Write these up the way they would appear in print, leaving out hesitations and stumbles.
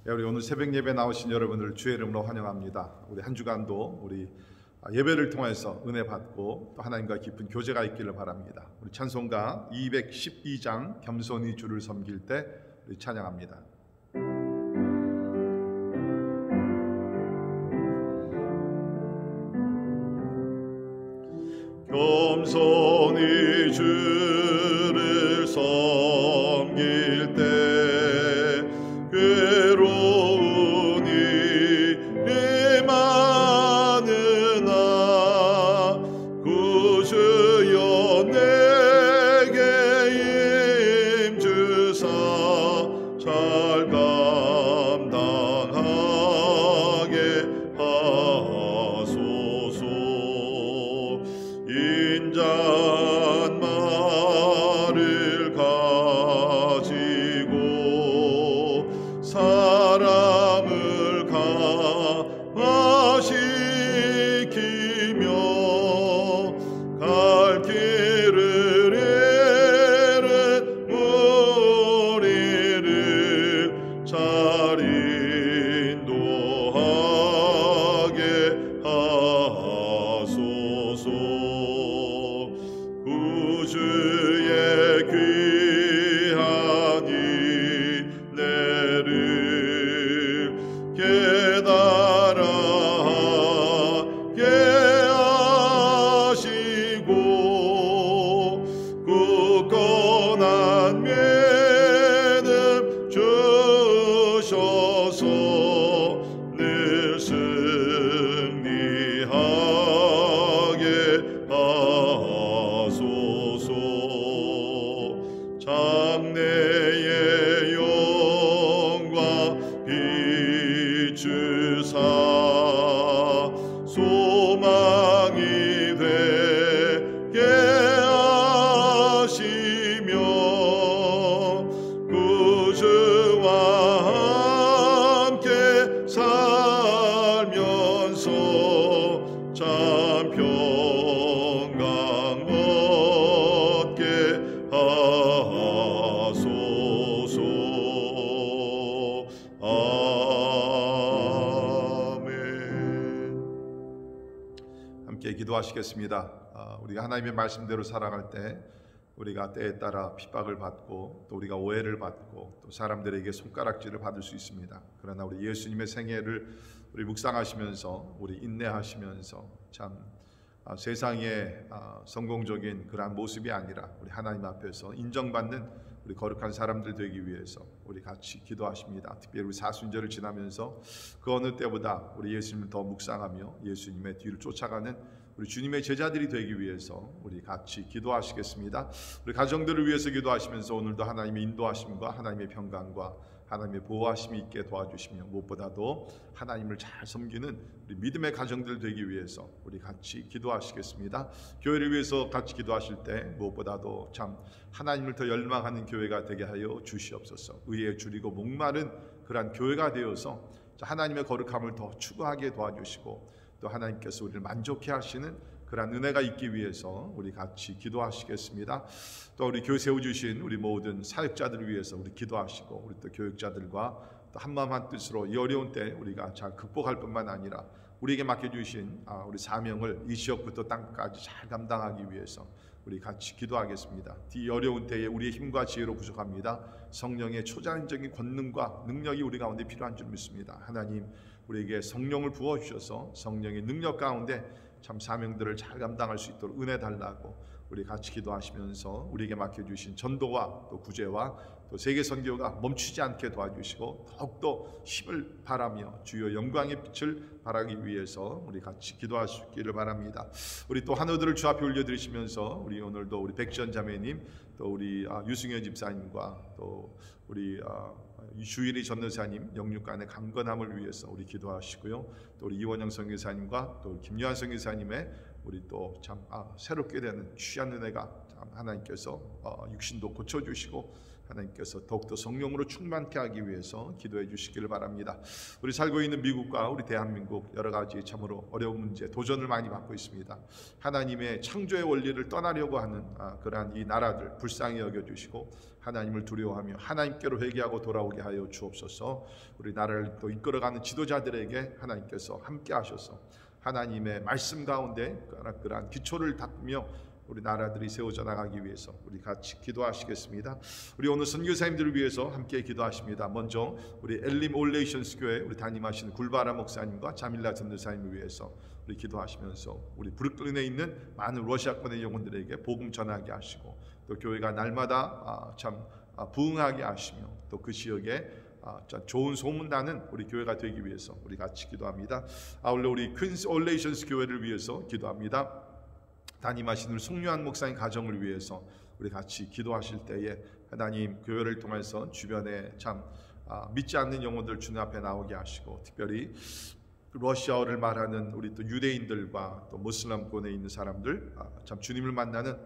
우리 오늘 새벽 예배 나오신 여러분을 주의 이름으로 환영합니다. 우리 한 주간도 우리 예배를 통해서 은혜 받고 또 하나님과 깊은 교제가 있기를 바랍니다. 우리 찬송가 212장 겸손히 주를 섬길 때 우리 찬양합니다. 겸손히 주를 섬길 때 괴로운 일이 많으나 구주여 내게 임주사 잘 감당하게 하소서. 인자한 말을 가지고 사람을 감화시키며 갈 길을 잃은 무리를 잘 인도하게 하소서. 구주의 귀한 인내를 깨달아 하게 하시고 굳건한 믿음 주셔서 늘 승리하게 하소서. 장래의 영광 비추사 소망이 되게 하시며 구주와 함께 살면서 참 평강 얻게 하소서. 아멘. 함께 기도하시겠습니다. 우리가 하나님의 말씀대로 살아갈 때 우리가 때에 따라 핍박을 받고 또 우리가 오해를 받고 또 사람들에게 손가락질을 받을 수 있습니다. 그러나 우리 예수님의 생애를 우리 묵상하시면서 우리 인내하시면서 참 세상의 성공적인 그러한 모습이 아니라 우리 하나님 앞에서 인정받는 우리 거룩한 사람들 되기 위해서 우리 같이 기도하십니다. 특별히 우리 사순절을 지나면서 그 어느 때보다 우리 예수님을 더 묵상하며 예수님의 뒤를 쫓아가는 우리 주님의 제자들이 되기 위해서 우리 같이 기도하시겠습니다. 우리 가정들을 위해서 기도하시면서 오늘도 하나님의 인도하심과 하나님의 평강과 하나님의 보호하심이 있게 도와주시며 무엇보다도 하나님을 잘 섬기는 우리 믿음의 가정들 되기 위해서 우리 같이 기도하시겠습니다. 교회를 위해서 같이 기도하실 때 무엇보다도 참 하나님을 더 열망하는 교회가 되게 하여 주시옵소서. 의에 줄이고 목마른 그러한 교회가 되어서 하나님의 거룩함을 더 추구하게 도와주시고 또 하나님께서 우리를 만족해 하시는 그러한 은혜가 있기 위해서 우리 같이 기도하시겠습니다. 또 우리 교회 세워주신 우리 모든 사역자들을 위해서 우리 기도하시고 우리 또 교육자들과 또 한마음 한뜻으로 이 어려운 때 우리가 잘 극복할 뿐만 아니라 우리에게 맡겨주신 우리 사명을 이 지역부터 땅까지 잘 감당하기 위해서 우리 같이 기도하겠습니다. 이 어려운 때에 우리의 힘과 지혜로 부족합니다. 성령의 초자연적인 권능과 능력이 우리 가운데 필요한 줄 믿습니다. 하나님 우리에게 성령을 부어주셔서 성령의 능력 가운데 참 사명들을 잘 감당할 수 있도록 은혜 달라고 우리 같이 기도하시면서 우리에게 맡겨주신 전도와 또 구제와 또 세계 선교가 멈추지 않게 도와주시고 더욱더 힘을 바라며 주여 영광의 빛을 발하기 위해서 우리 같이 기도하시기를 바랍니다. 우리 또 한우들을 주 앞에 올려드리시면서 우리 오늘도 우리 백지연 자매님 또 우리 유승현 집사님과 또 우리 주일이 전도사님 영육간의 강건함을 위해서 우리 기도하시고요. 또 우리 이원영 선교사님과 또 김요한 선교사님의 우리 또 참 새롭게 되는 귀한 은혜가 참 하나님께서 육신도 고쳐주시고 하나님께서 더욱더 성령으로 충만케 하기 위해서 기도해 주시기를 바랍니다. 우리 살고 있는 미국과 우리 대한민국 여러 가지 참으로 어려운 문제, 도전을 많이 받고 있습니다. 하나님의 창조의 원리를 떠나려고 하는 그러한 이 나라들 불쌍히 여겨주시고 하나님을 두려워하며 하나님께로 회개하고 돌아오게 하여 주옵소서. 우리 나라를 또 이끌어가는 지도자들에게 하나님께서 함께 하셔서 하나님의 말씀 가운데 그러한 기초를 닦으며 우리 나라들이 세워져 나가기 위해서 우리 같이 기도하시겠습니다. 우리 오늘 선교사님들을 위해서 함께 기도하십니다. 먼저 우리 엘림 올레이션스 교회 우리 담임하시는 굴바라 목사님과 자밀라 전도사님을 위해서 우리 기도하시면서 우리 브루클린에 있는 많은 러시아권의 영혼들에게 복음 전하게 하시고 또 교회가 날마다 참 부흥하게 하시며 또 그 지역에 좋은 소문나는 우리 교회가 되기 위해서 우리 같이 기도합니다. 아울러 우리 퀸스 올레이션스 교회를 위해서 기도합니다. 담임하시는 송유한 목사님 가정을 위해서 우리 같이 기도하실 때에 하나님 교회를 통해서 주변에 참 믿지 않는 영혼들 주님 앞에 나오게 하시고 특별히 러시아어를 말하는 우리 또 유대인들과 또 무슬림권에 있는 사람들 참 주님을 만나는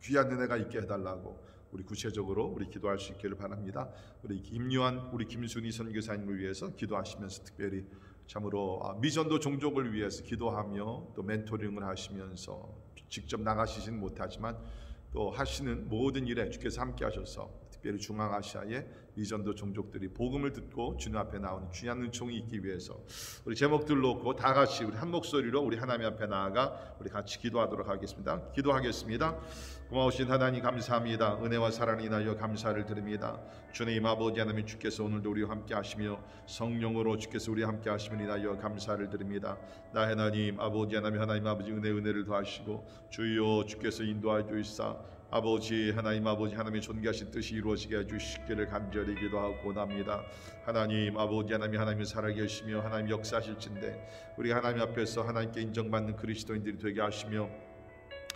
귀한 은혜가 있게 해달라고 우리 구체적으로 우리 기도할 수 있기를 바랍니다. 우리 김유한 우리 김순희 선교사님을 위해서 기도하시면서 특별히 참으로 미전도 종족을 위해서 기도하며 또 멘토링을 하시면서 직접 나가시지는 못하지만 또 하시는 모든 일에 주께서 함께 하셔서 특별히 중앙아시아의 미전도 종족들이 복음을 듣고 주님 앞에 나오는 귀한 은총이 있기 위해서 우리 제목들 놓고 다 같이 우리 한 목소리로 우리 하나님 앞에 나아가 우리 같이 기도하도록 하겠습니다. 기도하겠습니다. 고마우신 하나님 감사합니다. 은혜와 사랑을 인하여 감사를 드립니다. 주님 아버지 하나님 주께서 오늘도 우리와 함께 하시며 성령으로 주께서 우리와 함께 하심을 인하여 감사를 드립니다. 나 하나님 아버지 하나님 아버지 은혜를 더하시고 주여 주께서 인도하여 주시사 아버지 하나님 아버지 하나님의 존귀하신 뜻이 이루어지게 해주시기를 간절히 기도하고 원합니다. 하나님 아버지 하나님 살아계시며 하나님 역사하실진데 우리 하나님 앞에서 하나님께 인정받는 그리스도인들이 되게 하시며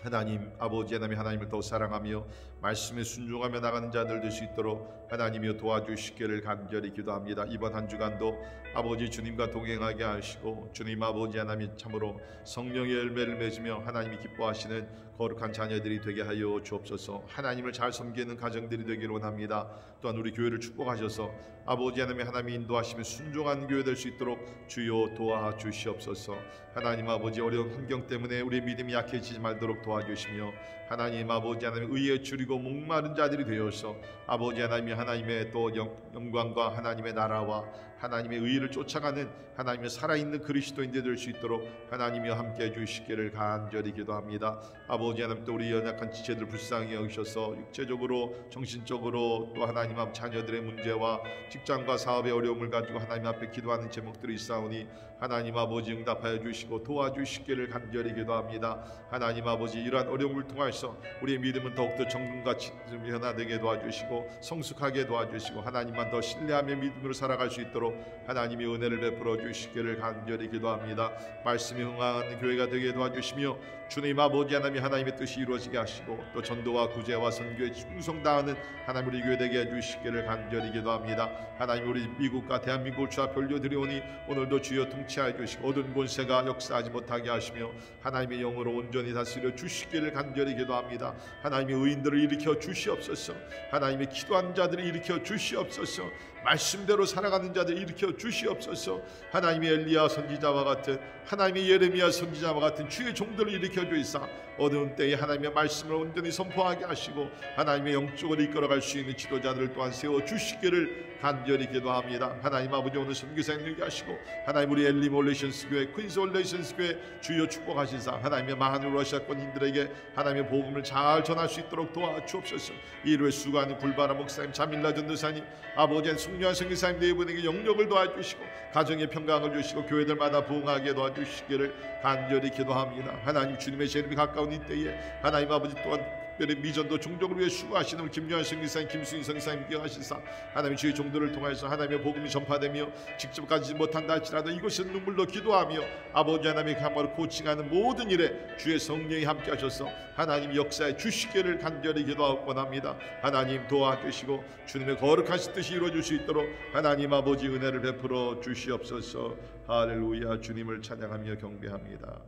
하나님 아버지 하나님을 더 사랑하며 말씀에 순종하며 나가는 자들 될 수 있도록 하나님이여 도와주시기를 간절히 기도합니다. 이번 한 주간도 아버지 주님과 동행하게 하시고 주님 아버지 하나님 참으로 성령의 열매를 맺으며 하나님이 기뻐하시는 거룩한 자녀들이 되게 하여 주옵소서. 하나님을 잘 섬기는 가정들이 되기를 원합니다. 또한 우리 교회를 축복하셔서 아버지 하나님이 인도하시며 순종한 교회 될 수 있도록 주여 도와주시옵소서. 하나님 아버지 어려운 환경 때문에 우리의 믿음이 약해지지 말도록 도와주시며 하나님 아버지 하나님 의에 줄이고 목마른 자들이 되어서 아버지 하나님의 또 영광과 하나님의 나라와 하나님의 의를 쫓아가는 하나님의 살아있는 그리스도인들 될 수 있도록 하나님이 함께해 주시기를 간절히 기도합니다. 아버지 하나님 또 우리 연약한 지체들 불쌍히 여기셔서 육체적으로 정신적으로 또 하나님 앞 자녀들의 문제와 직장과 사업의 어려움을 가지고 하나님 앞에 기도하는 제목들이 있사오니 하나님 아버지 응답하여 주시고 도와주시기를 간절히 기도합니다. 하나님 아버지 이러한 어려움을 통해서 우리의 믿음은 더욱더 정금같이 변화되게 도와주시고 성숙하게 도와주시고 하나님만 더 신뢰하며 믿음으로 살아갈 수 있도록 하나님이 은혜를 베풀어 주시기를 간절히 기도합니다. 말씀에 흥하는 교회가 되게 도와주시며 주님 아버지 하나님의 뜻이 이루어지게 하시고 또 전도와 구제와 선교에 충성다하는 하나님 우리 교회 되게 해주시기를 간절히 기도합니다. 하나님 우리 미국과 대한민국을 주 앞에 올려드리오니 오늘도 주여 통치하여 주시고 어두운 권세가 역사하지 못하게 하시며 하나님의 영으로 온전히 다스려 주시기를 간절히 기도합니다. 하나님의 의인들을 일으켜 주시옵소서. 하나님의 기도하는 자들을 일으켜 주시옵소서. 말씀대로 살아가는 자들 일으켜 주시옵소서. 하나님의 엘리야 선지자와 같은 하나님의 예레미야 선지자와 같은 주의 종들을 일으켜 주이사 어두운 때에 하나님의 말씀을 온전히 선포하게 하시고 하나님의 영적으로 이끌어갈 수 있는 지도자들을 또한 세워 주시기를 간절히 기도합니다. 하나님 아버지 오늘 선교사님 되게 하시고 하나님 우리 엘림 올레이션스 교회 퀸스 올레이션스 교회 주여 축복하시사 하나님의 많은 러시아권인들에게 하나님의 복음을 잘 전할 수 있도록 도와주옵소서. 이루에 수고하는 굴바라 목사님 자밀라 전도사님 아버지 송유한 선교사님 네 분에게 영력을 도와주시고 가정의 평강을 주시고 교회들마다 부흥하게 도와주시기를 간절히 기도합니다. 하나님 주님의 재림이 가까운 이때에 하나님 아버지 또한 특별히 미전도 종족을 위해 수고하시는 우리 김요한 선교사님 김수인 선교사님 기억하시사 하나님 주의 종들을 통해서 하나님의 복음이 전파되며 직접 가지 못한다 할지라도 이곳에 눈물로 기도하며 아버지 하나님의 감화를 코칭하는 모든 일에 주의 성령이 함께 하셔서 하나님 역사에 주시기를 간절히 기도하고 원합니다. 하나님 도와주시고 주님의 거룩하신 뜻이 이루어질 수 있도록 하나님 아버지 은혜를 베풀어 주시옵소서. 할렐루야. 주님을 찬양하며 경배합니다.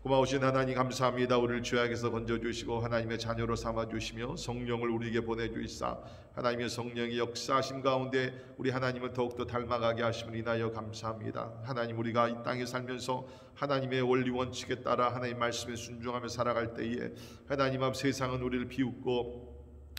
고마우신 하나님 감사합니다. 우리를 죄악에서 건져주시고 하나님의 자녀로 삼아주시며 성령을 우리에게 보내주시사 하나님의 성령이 역사하심 가운데 우리 하나님을 더욱더 닮아가게 하심을 인하여 감사합니다. 하나님, 우리가 이 땅에 살면서 하나님의 원리 원칙에 따라 하나님 말씀에 순종하며 살아갈 때에 하나님 앞 세상은 우리를 비웃고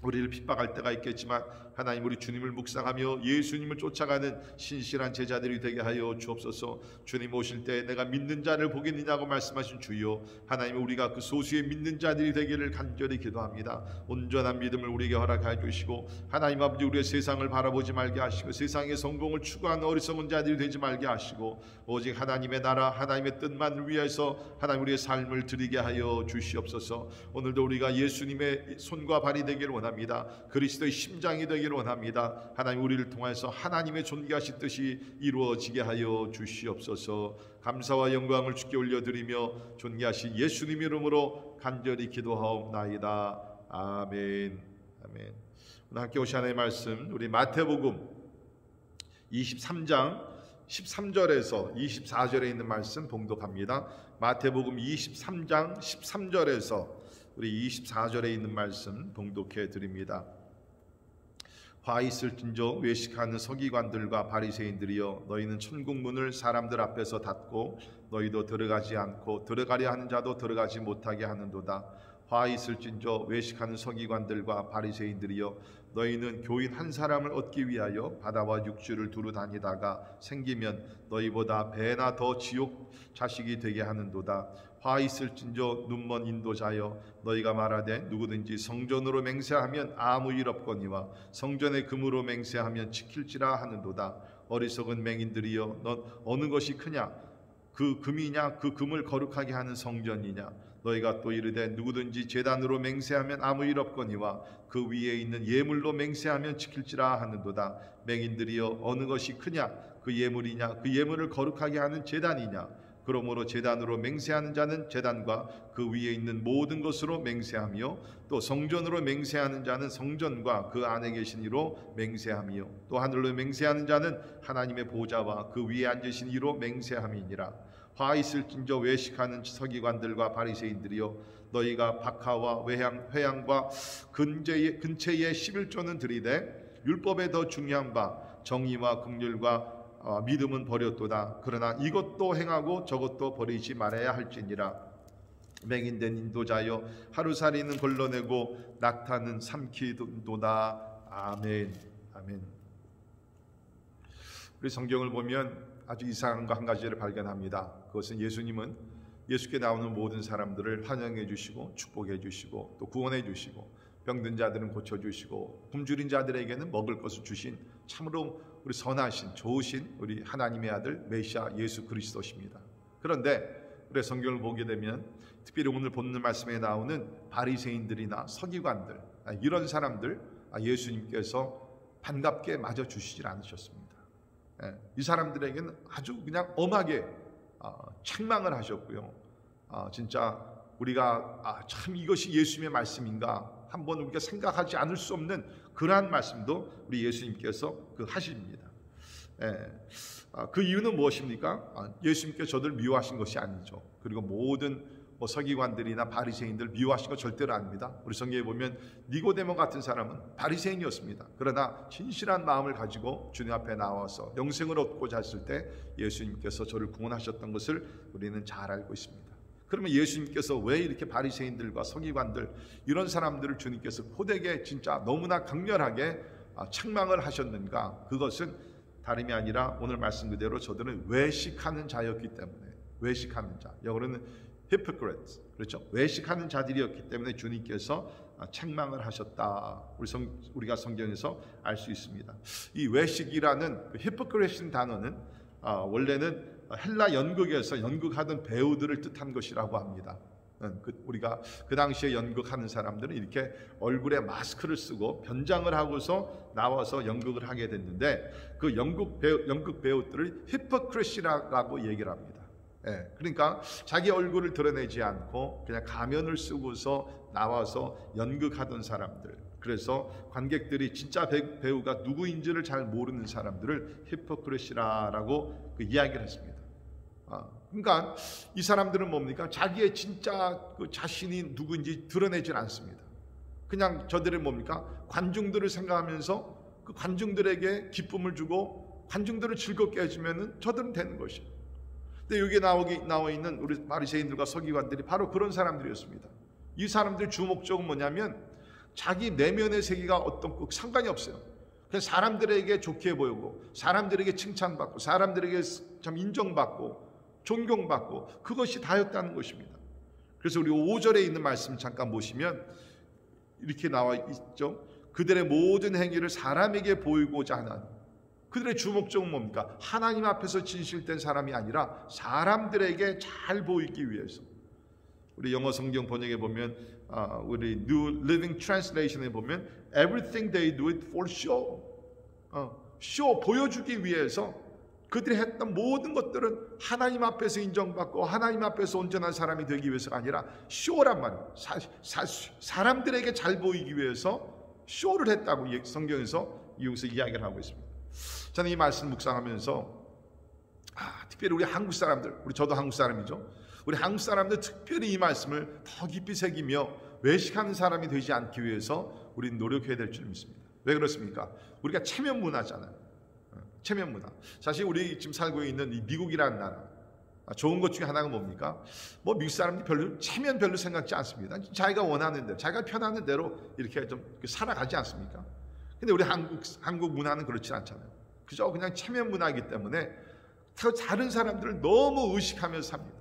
우리를 핍박할 때가 있겠지만 하나님, 우리 주님을 묵상하며 예수님을 쫓아가는 신실한 제자들이 되게 하여 주옵소서. 주님 오실 때 내가 믿는 자를 보겠느냐고 말씀하신 주여, 하나님, 우리가 그 소수의 믿는 자들이 되기를 간절히 기도합니다. 온전한 믿음을 우리에게 허락하여 주시고 하나님 아버지, 우리의 세상을 바라보지 말게 하시고 세상의 성공을 추구하는 어리석은 자들이 되지 말게 하시고 오직 하나님의 나라, 하나님의 뜻만을 위해서 하나님 우리의 삶을 드리게 하여 주시옵소서. 오늘도 우리가 예수님의 손과 발이 되기를 원합니다. 그리스도의 심장이 되기를 원합니다. 하나님, 우리를 통해서 하나님의 존귀하신 뜻이 이루어지게 하여 주시옵소서. 감사와 영광을 주께 올려드리며 존귀하신 예수님 이름으로 간절히 기도하옵나이다. 아멘. 아멘. 오늘 함께 오신 하나님의 말씀, 우리 마태복음 23장 13절에서 24절에 있는 말씀 봉독합니다. 마태복음 23장 13절에서 우리 24절에 있는 말씀 봉독해 드립니다. 화 있을진저 외식하는 서기관들과 바리새인들이여, 너희는 천국 문을 사람들 앞에서 닫고 너희도 들어가지 않고 들어가려 하는 자도 들어가지 못하게 하는도다. 화 있을진저 외식하는 서기관들과 바리새인들이여, 너희는 교인 한 사람을 얻기 위하여 바다와 육지를 두루 다니다가 생기면 너희보다 배나 더 지옥 자식이 되게 하는도다. 화 있을진저 눈먼 인도자여, 너희가 말하되 누구든지 성전으로 맹세하면 아무 일 없거니와 성전의 금으로 맹세하면 지킬지라 하는도다. 어리석은 맹인들이여, 넌 어느 것이 크냐? 그 금이냐? 그 금을 거룩하게 하는 성전이냐? 너희가 또 이르되 누구든지 제단으로 맹세하면 아무 일 없거니와 그 위에 있는 예물로 맹세하면 지킬지라 하는도다. 맹인들이여, 어느 것이 크냐? 그 예물이냐? 그 예물을 거룩하게 하는 제단이냐? 그러므로 제단으로 맹세하는 자는 제단과 그 위에 있는 모든 것으로 맹세하며 또 성전으로 맹세하는 자는 성전과 그 안에 계신 이로 맹세하며 또 하늘로 맹세하는 자는 하나님의 보좌와 그 위에 앉으신 이로 맹세함이니라. 화 있을진저 외식하는 서기관들과 바리새인들이여, 너희가 박하와 회양과 근체의 11조는 드리되 율법에 더 중요한 바 정의와 긍휼과 믿음은 버렸도다. 그러나 이것도 행하고 저것도 버리지 말아야 할지니라. 맹인된 인도자여, 하루살이는 걸러내고 낙타는 삼키도다. 아멘. 아멘. 우리 성경을 보면 아주 이상한 거 한 가지를 발견합니다. 그것은 예수님은 예수께 나오는 모든 사람들을 환영해 주시고 축복해 주시고 또 구원해 주시고 병든 자들은 고쳐 주시고 굶주린 자들에게는 먹을 것을 주신 참으로 우리 선하신 좋으신 우리 하나님의 아들 메시아 예수 그리스도십니다. 그런데 우리 성경을 보게 되면 특별히 오늘 본문 말씀에 나오는 바리새인들이나 서기관들, 이런 사람들 예수님께서 반갑게 맞아 주시질 않으셨습니다. 이 사람들에게는 아주 그냥 엄하게 책망을 하셨고요. 진짜 우리가 참 이것이 예수님의 말씀인가 한번 우리가 생각하지 않을 수 없는 그러한 말씀도 우리 예수님께서 하십니다. 그 이유는 무엇입니까? 예수님께서 저들 미워하신 것이 아니죠. 그리고 모든 서기관들이나 바리새인들 미워하신 거 절대로 아닙니다. 우리 성경에 보면 니고데모 같은 사람은 바리새인이었습니다. 그러나 진실한 마음을 가지고 주님 앞에 나와서 영생을 얻고자 했을 때 예수님께서 저를 구원하셨던 것을 우리는 잘 알고 있습니다. 그러면 예수님께서 왜 이렇게 바리새인들과 서기관들 이런 사람들을 주님께서 호되게 진짜 너무나 강렬하게 책망을 하셨는가? 그것은 다름이 아니라 오늘 말씀 그대로 저들은 외식하는 자였기 때문에, 외식하는 자, 영어로는 hypocrites, 그렇죠? 외식하는 자들이었기 때문에 주님께서 책망을 하셨다. 우리가 성경에서 알 수 있습니다. 이 외식이라는 hypocrite인 단어는 원래는 헬라 연극에서 연극하던 배우들을 뜻한 것이라고 합니다. 우리가 그 당시에 연극하는 사람들은 이렇게 얼굴에 마스크를 쓰고 변장을 하고서 나와서 연극을 하게 됐는데 그 연극 배우들을 히포크리시라고 얘기를 합니다. 그러니까 자기 얼굴을 드러내지 않고 그냥 가면을 쓰고서 나와서 연극하던 사람들, 그래서 관객들이 진짜 배우가 누구인지를 잘 모르는 사람들을 히포크리시라고 이야기를 했습니다. 그러니까 이 사람들은 뭡니까? 자기의 진짜 그 자신이 누구인지 드러내질 않습니다. 그냥 저들은 뭡니까? 관중들을 생각하면서 그 관중들에게 기쁨을 주고 관중들을 즐겁게 해주면은 저들은 되는 것이에요. 근데 여기에 나와 있는 우리 바리새인들과 서기관들이 바로 그런 사람들이었습니다. 이 사람들의 주목적은 뭐냐면 자기 내면의 세계가 어떤 꼭 상관이 없어요. 그냥 사람들에게 좋게 보이고 사람들에게 칭찬받고 사람들에게 참 인정받고 존경받고 그것이 다였다는 것입니다. 그래서 우리 5절에 있는 말씀 잠깐 보시면 이렇게 나와 있죠. 그들의 모든 행위를 사람에게 보이고자 하는, 그들의 주목적은 뭡니까? 하나님 앞에서 진실된 사람이 아니라 사람들에게 잘 보이기 위해서. 우리 영어 성경 번역에 보면 우리 New Living Translation에 보면 Everything they do it for show. show, 보여주기 위해서 그들이 했던 모든 것들은 하나님 앞에서 인정받고 하나님 앞에서 온전한 사람이 되기 위해서가 아니라 쇼란 말이에요. 사람들에게 잘 보이기 위해서 쇼를 했다고 성경에서 여기서 이야기를 하고 있습니다. 저는 이 말씀 묵상하면서 특별히 우리 한국 사람들, 저도 한국 사람이죠. 우리 한국 사람들 특별히 이 말씀을 더 깊이 새기며 외식하는 사람이 되지 않기 위해서 우리는 노력해야 될 줄 믿습니다. 왜 그렇습니까? 우리가 체면 문화잖아요. 체면 문화. 사실 우리 지금 살고 있는 이 미국이라는 나라, 좋은 것 중에 하나가 뭡니까? 뭐 미국 사람들이 별로 체면 별로 생각지 않습니다. 자기가 원하는 대로, 자기가 편하는 대로 이렇게 좀 살아가지 않습니까? 근데 우리 한국 문화는 그렇지 않잖아요. 그저 그냥 체면 문화이기 때문에 다른 사람들을 너무 의식하면서 삽니다.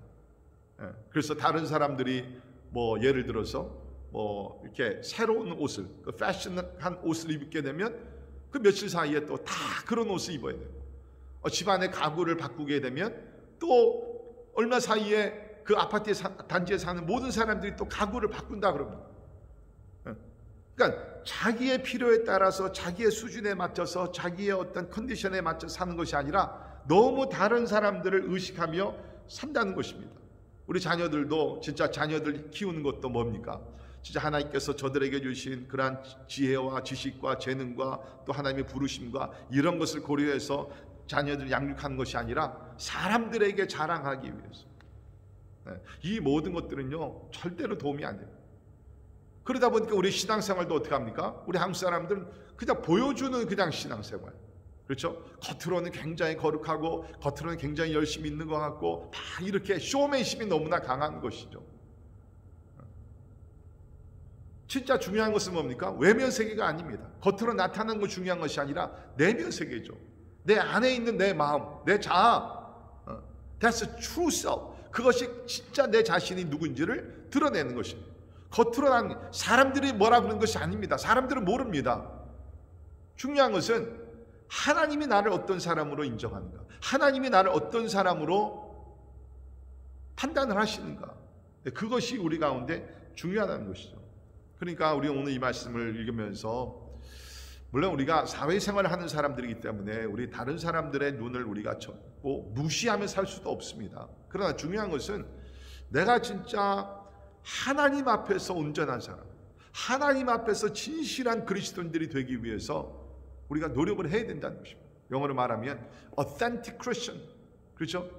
그래서 다른 사람들이 뭐 예를 들어서 뭐 이렇게 새로운 옷을, 패션한 옷을 입게 되면 그 며칠 사이에 또 다 그런 옷을 입어야 돼요. 집안의 가구를 바꾸게 되면 또 얼마 사이에 그 아파트에 단지에 사는 모든 사람들이 또 가구를 바꾼다 그럽니다. 그러니까 자기의 필요에 따라서 자기의 수준에 맞춰서 자기의 어떤 컨디션에 맞춰 사는 것이 아니라 너무 다른 사람들을 의식하며 산다는 것입니다. 우리 자녀들도 진짜 자녀들 키우는 것도 뭡니까? 진짜 하나님께서 저들에게 주신 그러한 지혜와 지식과 재능과 또 하나님의 부르심과 이런 것을 고려해서 자녀들 양육하는 것이 아니라 사람들에게 자랑하기 위해서. 이 모든 것들은요 절대로 도움이 안 돼요. 그러다 보니까 우리 신앙생활도 어떻게 합니까? 우리 한국 사람들은 그냥 보여주는 그냥 신앙생활. 그렇죠? 겉으로는 굉장히 거룩하고 겉으로는 굉장히 열심히 있는 것 같고 다 이렇게 쇼맨십이 너무나 강한 것이죠. 진짜 중요한 것은 뭡니까? 외면 세계가 아닙니다. 겉으로 나타나는 것 중요한 것이 아니라 내면 세계죠. 내 안에 있는 내 마음, 내 자아. That's a true self. 그것이 진짜 내 자신이 누구인지를 드러내는 것입니다. 겉으로 난 사람들이 뭐라 그러는 것이 아닙니다. 사람들은 모릅니다. 중요한 것은 하나님이 나를 어떤 사람으로 인정하는가, 하나님이 나를 어떤 사람으로 판단을 하시는가, 그것이 우리 가운데 중요하다는 것이죠. 그러니까 우리 오늘 이 말씀을 읽으면서 물론 우리가 사회생활을 하는 사람들이기 때문에 우리 다른 사람들의 눈을 우리가 뭐 무시하며 살 수도 없습니다. 그러나 중요한 것은 내가 진짜 하나님 앞에서 온전한 사람, 하나님 앞에서 진실한 그리스도인들이 되기 위해서 우리가 노력을 해야 된다는 것입니다. 영어로 말하면 authentic Christian, 그렇죠?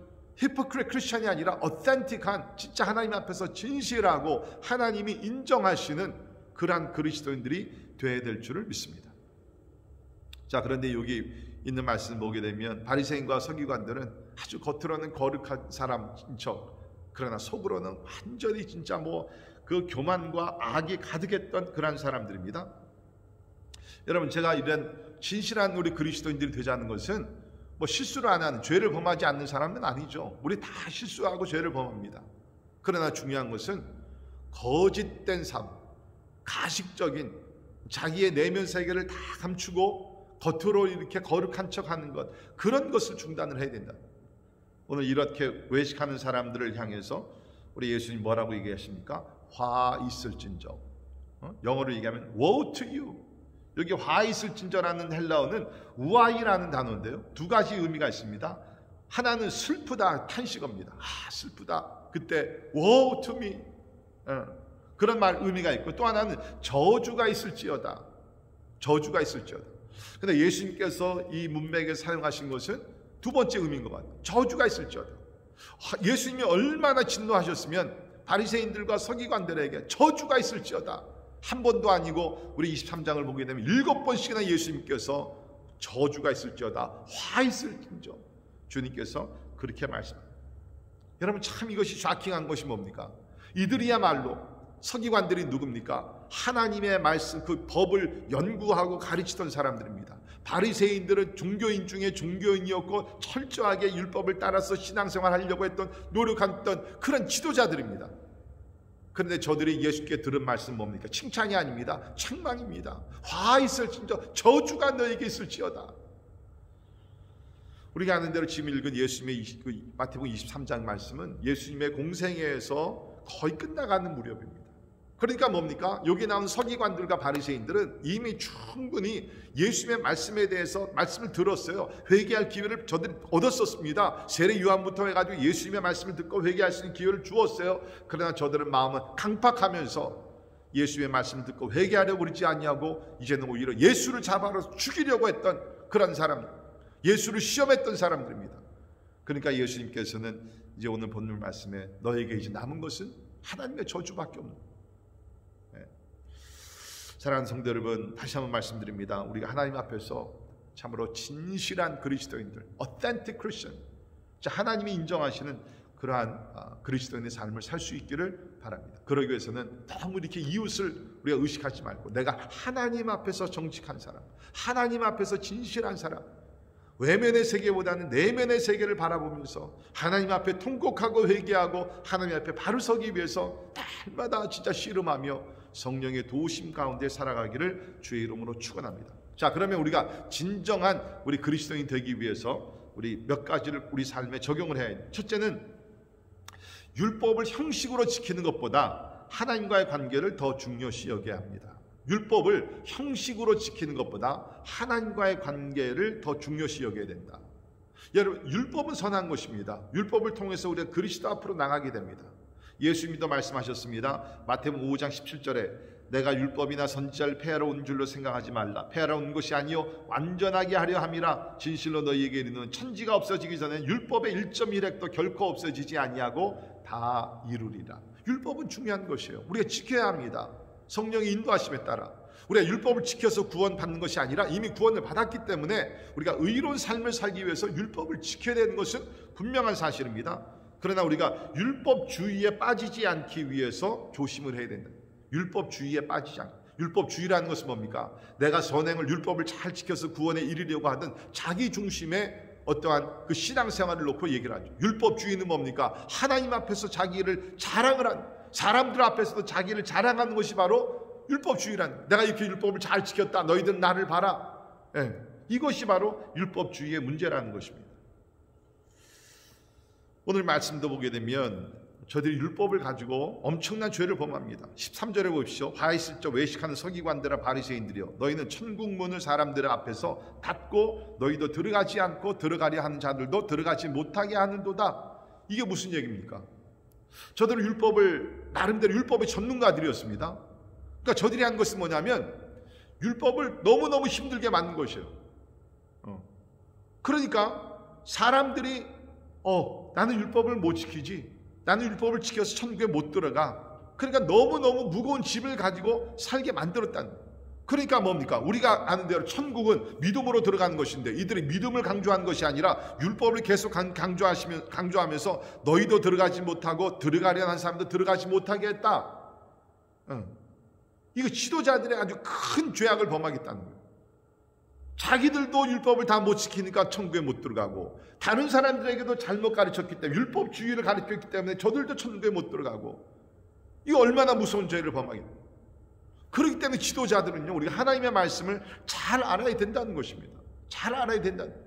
hypocrite Christian이 아니라 authentic한, 진짜 하나님 앞에서 진실하고 하나님이 인정하시는 그러한 그리스도인들이 되어야 될 줄을 믿습니다. 자, 그런데 여기 있는 말씀 보게 되면 바리새인과 서기관들은 아주 겉으로는 거룩한 사람인 척, 그러나 속으로는 완전히 진짜 뭐 그 교만과 악이 가득했던 그러한 사람들입니다. 여러분, 제가 이런 진실한 우리 그리스도인들이 되자는 것은 뭐 실수를 안 하는, 죄를 범하지 않는 사람은 아니죠. 우리 다 실수하고 죄를 범합니다. 그러나 중요한 것은 거짓된 삶, 가식적인 자기의 내면 세계를 다 감추고 겉으로 이렇게 거룩한 척하는 것, 그런 것을 중단을 해야 된다. 오늘 이렇게 외식하는 사람들을 향해서 우리 예수님 뭐라고 얘기하십니까? 화 있을진저. 영어로 얘기하면 woe to you. 여기 화 있을진저라는 헬라어는 우아이라는 단어인데요, 두 가지 의미가 있습니다. 하나는 슬프다, 탄식어입니다. 슬프다. 그때 woe to me, 그런 말 의미가 있고, 또 하나는 저주가 있을지어다. 저주가 있을지어다. 근데 예수님께서 이 문맥에 사용하신 것은 두 번째 의미인 것 같아요. 저주가 있을지어다. 예수님이 얼마나 진노하셨으면 바리새인들과 서기관들에게 저주가 있을지어다. 한 번도 아니고 우리 23장을 보게 되면 7번씩이나 예수님께서 저주가 있을지어다, 화 있을진저, 주님께서 그렇게 말씀합니다. 여러분, 참 이것이 샤킹한 것이 뭡니까? 이들이야말로, 서기관들이 누굽니까? 하나님의 말씀, 그 법을 연구하고 가르치던 사람들입니다. 바리새인들은 종교인 중에 종교인이었고 철저하게 율법을 따라서 신앙생활하려고 했던, 노력했던 그런 지도자들입니다. 그런데 저들이 예수께 들은 말씀 뭡니까? 칭찬이 아닙니다. 책망입니다. 화 있을진저, 저주가 너에게 있을지어다. 우리가 아는 대로 지금 읽은 예수님의 마태복음 23장 말씀은 예수님의 공생애에서 거의 끝나가는 무렵입니다. 그러니까 뭡니까? 여기 나온 서기관들과 바리새인들은 이미 충분히 예수님의 말씀에 대해서 말씀을 들었어요. 회개할 기회를 저들이 얻었었습니다. 세례 요한부터 해가지고 예수님의 말씀을 듣고 회개할 수 있는 기회를 주었어요. 그러나 저들은 마음은 강팍하면서 예수님의 말씀을 듣고 회개하려고 그러지 않냐고 이제는 오히려 예수를 잡아서 죽이려고 했던 그런 사람, 예수를 시험했던 사람들입니다. 그러니까 예수님께서는 이제 오늘 본문 말씀에 너에게 이제 남은 것은 하나님의 저주밖에 없는 거예요. 사랑하는 성도 여러분, 다시 한번 말씀드립니다. 우리가 하나님 앞에서 참으로 진실한 그리스도인들, authentic Christian, 하나님이 인정하시는 그러한 그리스도인의 삶을 살 수 있기를 바랍니다. 그러기 위해서는 너무 이렇게 이웃을 우리가 의식하지 말고 내가 하나님 앞에서 정직한 사람, 하나님 앞에서 진실한 사람, 외면의 세계보다는 내면의 세계를 바라보면서 하나님 앞에 통곡하고 회개하고 하나님 앞에 바로 서기 위해서 날마다 진짜 씨름하며 성령의 도우심 가운데 살아가기를 주의 이름으로 축원합니다. 자, 그러면 우리가 진정한 우리 그리스도인 되기 위해서 우리 몇 가지를 우리 삶에 적용을 해야 해요. 첫째는 율법을 형식으로 지키는 것보다 하나님과의 관계를 더 중요시 여겨야 합니다. 율법을 형식으로 지키는 것보다 하나님과의 관계를 더 중요시 여겨야 된다. 여러분, 율법은 선한 것입니다. 율법을 통해서 우리가 그리스도 앞으로 나가게 됩니다. 예수님도 말씀하셨습니다. 마태복음 5장 17절에 내가 율법이나 선지자를 폐하러 온 줄로 생각하지 말라. 폐하러 온 것이 아니요 완전하게 하려 함이라. 진실로 너희에게 이르는 천지가 없어지기 전에 율법의 1.1획도 결코 없어지지 아니하고 다 이루리라. 율법은 중요한 것이에요. 우리가 지켜야 합니다. 성령의 인도하심에 따라 우리가 율법을 지켜서 구원받는 것이 아니라 이미 구원을 받았기 때문에 우리가 의로운 삶을 살기 위해서 율법을 지켜야 되는 것은 분명한 사실입니다. 그러나 우리가 율법주의에 빠지지 않기 위해서 조심을 해야 된다. 율법주의에 빠지지 않고, 율법주의라는 것은 뭡니까? 내가 선행을 율법을 잘 지켜서 구원에 이르려고 하던 자기 중심의 어떠한 그 신앙생활을 놓고 얘기를 하죠. 율법주의는 뭡니까? 하나님 앞에서 자기를 자랑을 한, 사람들 앞에서도 자기를 자랑하는 것이 바로 율법주의란, 내가 이렇게 율법을 잘 지켰다, 너희들은 나를 봐라. 이것이 바로 율법주의의 문제라는 것입니다. 오늘 말씀도 보게 되면 저들이 율법을 가지고 엄청난 죄를 범합니다. 13절에 보십시오. 화 있을 적 외식하는 서기관들아 바리새인들이여, 너희는 천국문을 사람들 앞에서 닫고 너희도 들어가지 않고 들어가려 하는 자들도 들어가지 못하게 하는도다. 이게 무슨 얘기입니까? 저들은 율법을 나름대로 율법의 전문가들이었습니다. 그러니까 저들이 한 것은 뭐냐면 율법을 너무너무 힘들게 만든 것이에요. 그러니까 사람들이 나는 율법을 못 지키지, 나는 율법을 지켜서 천국에 못 들어가, 그러니까 너무너무 무거운 짐을 가지고 살게 만들었다는 거예요. 그러니까 뭡니까? 우리가 아는 대로 천국은 믿음으로 들어가는 것인데 이들이 믿음을 강조한 것이 아니라 율법을 계속 강조하면서 너희도 들어가지 못하고 들어가려는 한 사람도 들어가지 못하게 했다. 이거 지도자들의 아주 큰 죄악을 범하겠다는 거예요. 자기들도 율법을 다 못 지키니까 천국에 못 들어가고, 다른 사람들에게도 잘못 가르쳤기 때문에, 율법주의를 가르쳤기 때문에 저들도 천국에 못 들어가고, 이거 얼마나 무서운 죄를 범하겠어요. 그렇기 때문에 지도자들은요, 우리가 하나님의 말씀을 잘 알아야 된다는 것입니다. 잘 알아야 된다는 거예요.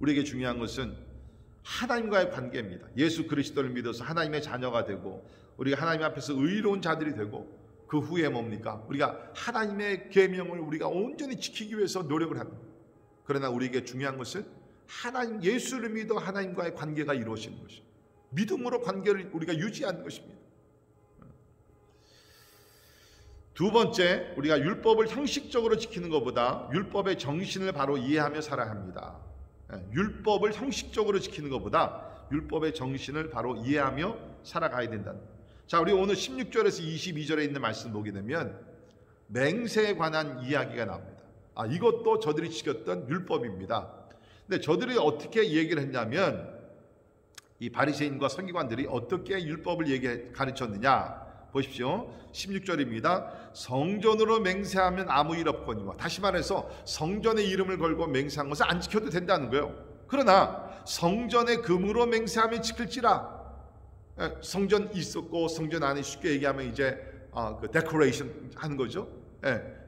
우리에게 중요한 것은 하나님과의 관계입니다. 예수 그리스도를 믿어서 하나님의 자녀가 되고 우리가 하나님 앞에서 의로운 자들이 되고, 그 후에 뭡니까? 우리가 하나님의 계명을 우리가 온전히 지키기 위해서 노력을 합니다. 그러나 우리에게 중요한 것은 하나님, 예수를 믿어 하나님과의 관계가 이루어지는 것입니다. 믿음으로 관계를 우리가 유지하는 것입니다. 두 번째, 우리가 율법을 형식적으로 지키는 것보다 율법의 정신을 바로 이해하며 살아야 합니다. 율법을 형식적으로 지키는 것보다 율법의 정신을 바로 이해하며 살아가야 된다는 거예요. 자, 우리 오늘 16절에서 22절에 있는 말씀 보게 되면 맹세에 관한 이야기가 나옵니다. 이것도 저들이 지켰던 율법입니다. 근데 저들이 어떻게 얘기를 했냐면, 이 바리새인과 서기관들이 어떻게 율법을 가르쳤느냐 보십시오. 16절입니다. 성전으로 맹세하면 아무 일 없거니와, 다시 말해서 성전의 이름을 걸고 맹세한 것을 안 지켜도 된다는 거예요. 그러나 성전의 금으로 맹세하면 지킬지라. 성전 있었고 성전 안에 쉽게 얘기하면 이제 그 데코레이션 하는 거죠.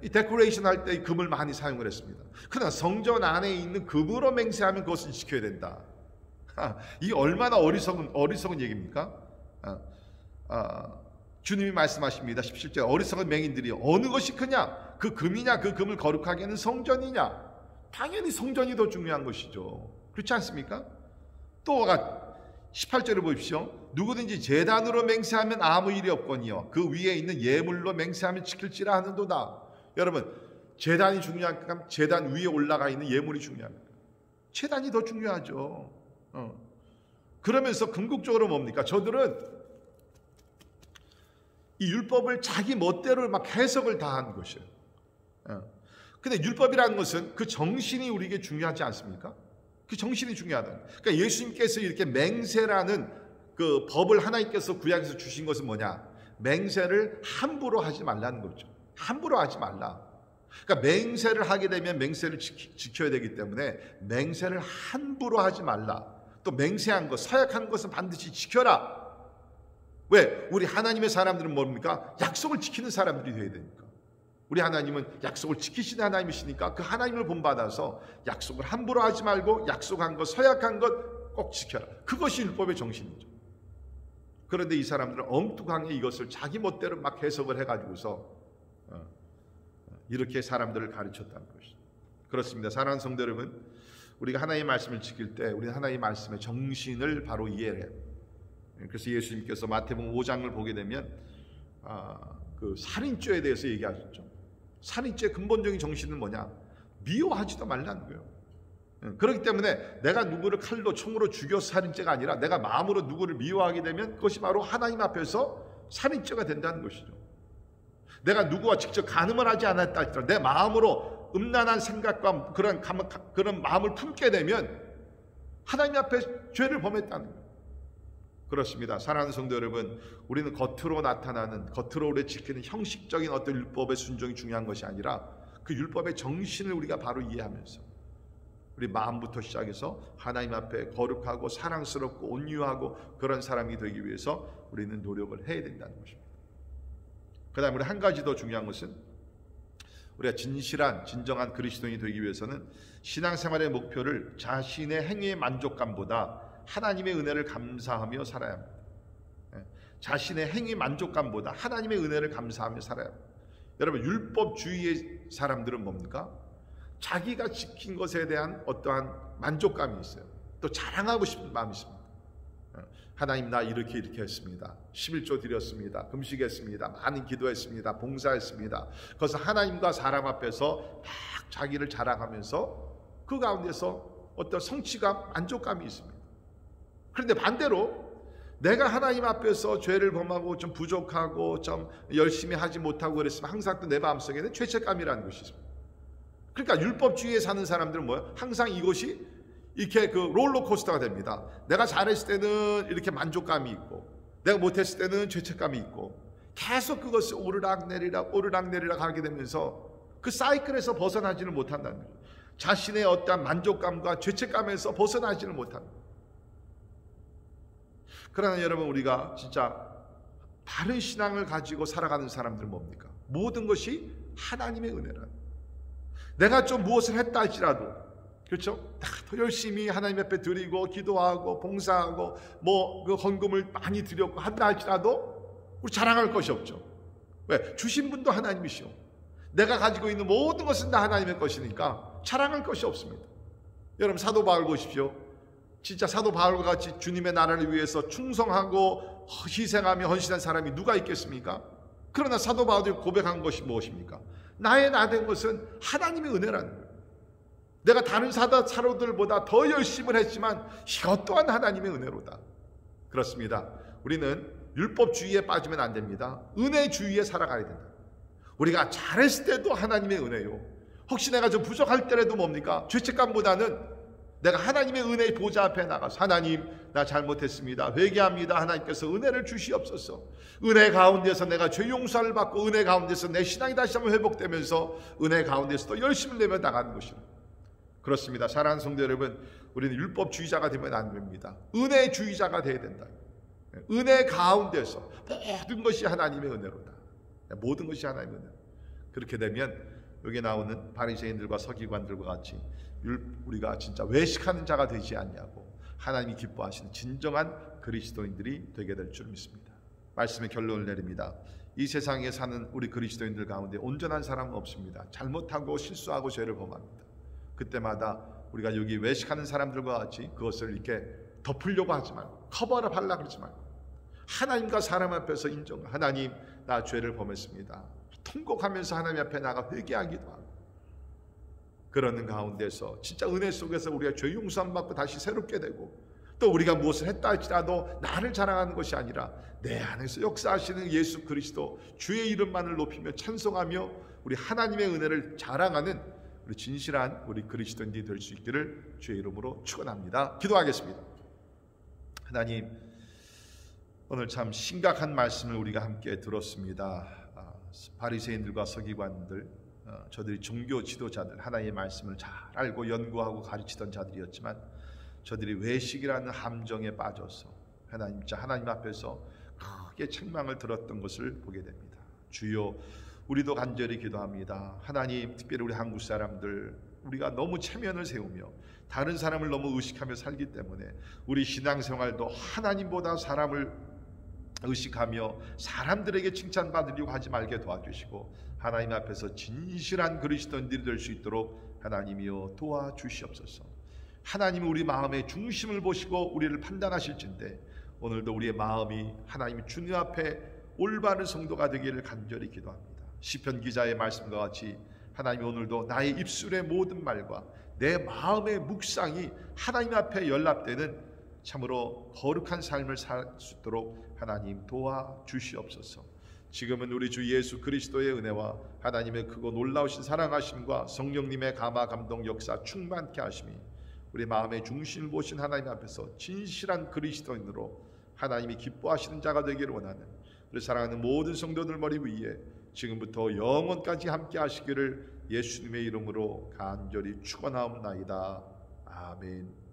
이 데코레이션 할 때 금을 많이 사용을 했습니다. 그러나 성전 안에 있는 금으로 맹세하면 그것을 지켜야 된다. 이게 얼마나 어리석은 얘기입니까? 주님이 말씀하십니다. 17절, 어리석은 맹인들이 어느 것이 크냐? 그 금이냐? 그 금을 거룩하게 하는 성전이냐? 당연히 성전이 더 중요한 것이죠. 그렇지 않습니까? 또 18절을 보십시오. 누구든지 제단으로 맹세하면 아무 일이 없거니와 그 위에 있는 예물로 맹세하면 지킬지라 하는도다. 여러분, 제단이 중요할까? 제단 위에 올라가 있는 예물이 중요합니다. 제단이 더 중요하죠. 그러면서 궁극적으로 뭡니까? 저들은 이 율법을 자기 멋대로 막 해석을 다 하는 것이에요. 근데 율법이라는 것은 그 정신이 우리에게 중요하지 않습니까? 그 정신이 중요하다. 그러니까 예수님께서 이렇게 맹세라는 그 법을 하나님께서 구약에서 주신 것은 뭐냐? 맹세를 함부로 하지 말라는 거죠. 함부로 하지 말라. 그러니까 맹세를 하게 되면 맹세를 지켜야 되기 때문에 맹세를 함부로 하지 말라. 또 맹세한 것, 서약한 것은 반드시 지켜라. 왜? 우리 하나님의 사람들은 뭡니까? 약속을 지키는 사람들이 되어야 되니까. 우리 하나님은 약속을 지키시는 하나님이시니까 그 하나님을 본받아서 약속을 함부로 하지 말고 약속한 것, 서약한 것 꼭 지켜라. 그것이 율법의 정신이죠. 그런데 이 사람들은 엉뚱하게 이것을 자기 멋대로 막 해석을 해가지고서 이렇게 사람들을 가르쳤다는 것이죠. 그렇습니다. 사랑하는 성도 여러분, 우리가 하나님의 말씀을 지킬 때 우리는 하나님의 말씀의 정신을 바로 이해해요. 그래서 예수님께서 마태복음 5장을 보게 되면 그 살인죄에 대해서 얘기하셨죠. 살인죄의 근본적인 정신은 뭐냐? 미워하지도 말라는 거예요. 그렇기 때문에 내가 누구를 칼로 총으로 죽여서 살인죄가 아니라 내가 마음으로 누구를 미워하게 되면 그것이 바로 하나님 앞에서 살인죄가 된다는 것이죠. 내가 누구와 직접 간음을 하지 않았다 할지라도 내 마음으로 음란한 생각과 그런 마음을 품게 되면 하나님 앞에 죄를 범했다는 거예요. 그렇습니다. 사랑하는 성도 여러분, 우리는 겉으로 나타나는, 겉으로 우리 지키는 형식적인 어떤 율법의 순종이 중요한 것이 아니라 그 율법의 정신을 우리가 바로 이해하면서 우리 마음부터 시작해서 하나님 앞에 거룩하고 사랑스럽고 온유하고 그런 사람이 되기 위해서 우리는 노력을 해야 된다는 것입니다. 그 다음에 우리 한 가지 더 중요한 것은 우리가 진정한 그리스도인이 되기 위해서는 신앙생활의 목표를 자신의 행위의 만족감보다 하나님의 은혜를 감사하며 살아야 합니다. 자신의 행위 만족감보다 하나님의 은혜를 감사하며 살아야 합니다. 여러분, 율법주의의 사람들은 뭡니까? 자기가 지킨 것에 대한 어떠한 만족감이 있어요. 또 자랑하고 싶은 마음이 있습니다. 하나님, 나 이렇게 했습니다. 11조 드렸습니다. 금식했습니다. 많은 기도했습니다. 봉사했습니다. 그래서 하나님과 사람 앞에서 막 자기를 자랑하면서 그 가운데서 어떤 성취감, 만족감이 있습니다. 그런데 반대로 내가 하나님 앞에서 죄를 범하고 좀 부족하고 좀 열심히 하지 못하고 그랬으면 항상 또 내 마음속에는 죄책감이라는 것이 있습니다. 그러니까 율법주의에 사는 사람들은 뭐예요? 항상 이것이 이렇게 그 롤러코스터가 됩니다. 내가 잘했을 때는 이렇게 만족감이 있고 내가 못했을 때는 죄책감이 있고 계속 그것이 오르락내리락 하게 되면서 그 사이클에서 벗어나지는 못한다는 거예요. 자신의 어떠한 만족감과 죄책감에서 벗어나지는 못합니다. 그러나 여러분, 우리가 진짜 바른 신앙을 가지고 살아가는 사람들은 뭡니까? 모든 것이 하나님의 은혜라. 내가 좀 무엇을 했다 할지라도, 그렇죠? 더 열심히 하나님 앞에 드리고 기도하고 봉사하고 그 헌금을 많이 드렸고 한다 할지라도 우리 자랑할 것이 없죠. 왜? 주신 분도 하나님이시오. 내가 가지고 있는 모든 것은 다 하나님의 것이니까 자랑할 것이 없습니다. 여러분, 사도 바울 보십시오. 진짜 사도 바울과 같이 주님의 나라를 위해서 충성하고 희생하며 헌신한 사람이 누가 있겠습니까? 그러나 사도 바울이 고백한 것이 무엇입니까? 나의 나 된 것은 하나님의 은혜라는 거예요. 내가 다른 사도들보다 더 열심을 했지만 이것 또한 하나님의 은혜로다. 그렇습니다. 우리는 율법주의에 빠지면 안 됩니다. 은혜주의에 살아가야 된다. 우리가 잘했을 때도 하나님의 은혜요. 혹시 내가 좀 부족할 때라도 뭡니까? 죄책감보다는 내가 하나님의 은혜의 보좌 앞에 나가서 하나님, 나 잘못했습니다. 회개합니다. 하나님께서 은혜를 주시옵소서. 은혜 가운데서 내가 죄 용서를 받고 은혜 가운데서 내 신앙이 다시 한번 회복되면서 은혜 가운데서 또 열심을 내며 나가는 것이로. 그렇습니다. 사랑하는 성도 여러분, 우리는 율법주의자가 되면 안 됩니다. 은혜주의자가 되어야 된다. 은혜 가운데서 모든 것이 하나님의 은혜로다. 모든 것이 하나님의 은혜. 그렇게 되면 여기 나오는 바리새인들과 서기관들과 같이 우리가 진짜 외식하는 자가 되지 않냐고 하나님이 기뻐하시는 진정한 그리스도인들이 되게 될 줄 믿습니다. 말씀의 결론을 내립니다. 이 세상에 사는 우리 그리스도인들 가운데 온전한 사람은 없습니다. 잘못하고 실수하고 죄를 범합니다. 그때마다 우리가 여기 외식하는 사람들과 같이 그것을 이렇게 덮으려고 하지 말고 커버를 하려고 그러지 말고 하나님과 사람 앞에서 인정, 하나님 나 죄를 범했습니다. 통곡하면서 하나님 앞에 나가 회개하기도 하고, 그러는 가운데서 진짜 은혜 속에서 우리가 죄 용서함 받고 다시 새롭게 되고, 또 우리가 무엇을 했다 할지라도 나를 자랑하는 것이 아니라 내 안에서 역사하시는 예수 그리스도 주의 이름만을 높이며 찬송하며 우리 하나님의 은혜를 자랑하는 우리 진실한 우리 그리스도인들이 될 수 있기를 주의 이름으로 축원합니다. 기도하겠습니다. 하나님, 오늘 참 심각한 말씀을 우리가 함께 들었습니다. 바리새인들과 서기관들, 저들이 종교 지도자들, 하나님의 말씀을 잘 알고 연구하고 가르치던 자들이었지만 저들이 외식이라는 함정에 빠져서 하나님 앞에서 크게 책망을 들었던 것을 보게 됩니다. 주여, 우리도 간절히 기도합니다. 하나님, 특별히 우리 한국 사람들, 우리가 너무 체면을 세우며 다른 사람을 너무 의식하며 살기 때문에 우리 신앙생활도 하나님보다 사람을 의식하며 사람들에게 칭찬받으려고 하지 말게 도와주시고 하나님 앞에서 진실한 그리스도인들이 될 수 있도록 하나님이여 도와주시옵소서. 하나님은 우리 마음의 중심을 보시고 우리를 판단하실진데 오늘도 우리의 마음이 하나님 주님 앞에 올바른 성도가 되기를 간절히 기도합니다. 시편 기자의 말씀과 같이 하나님 오늘도 나의 입술의 모든 말과 내 마음의 묵상이 하나님 앞에 연락되는 참으로 거룩한 삶을 살 수 있도록 하나님 도와주시옵소서. 지금은 우리 주 예수 그리스도의 은혜와 하나님의 크고 놀라우신 사랑하심과 성령님의 감화 감동 역사 충만케 하심이 우리 마음의 중심을 보신 하나님 앞에서 진실한 그리스도인으로 하나님이 기뻐하시는 자가 되기를 원하는 우리 사랑하는 모든 성도들 머리 위에 지금부터 영원까지 함께 하시기를 예수님의 이름으로 간절히 축원하옵나이다. 아멘.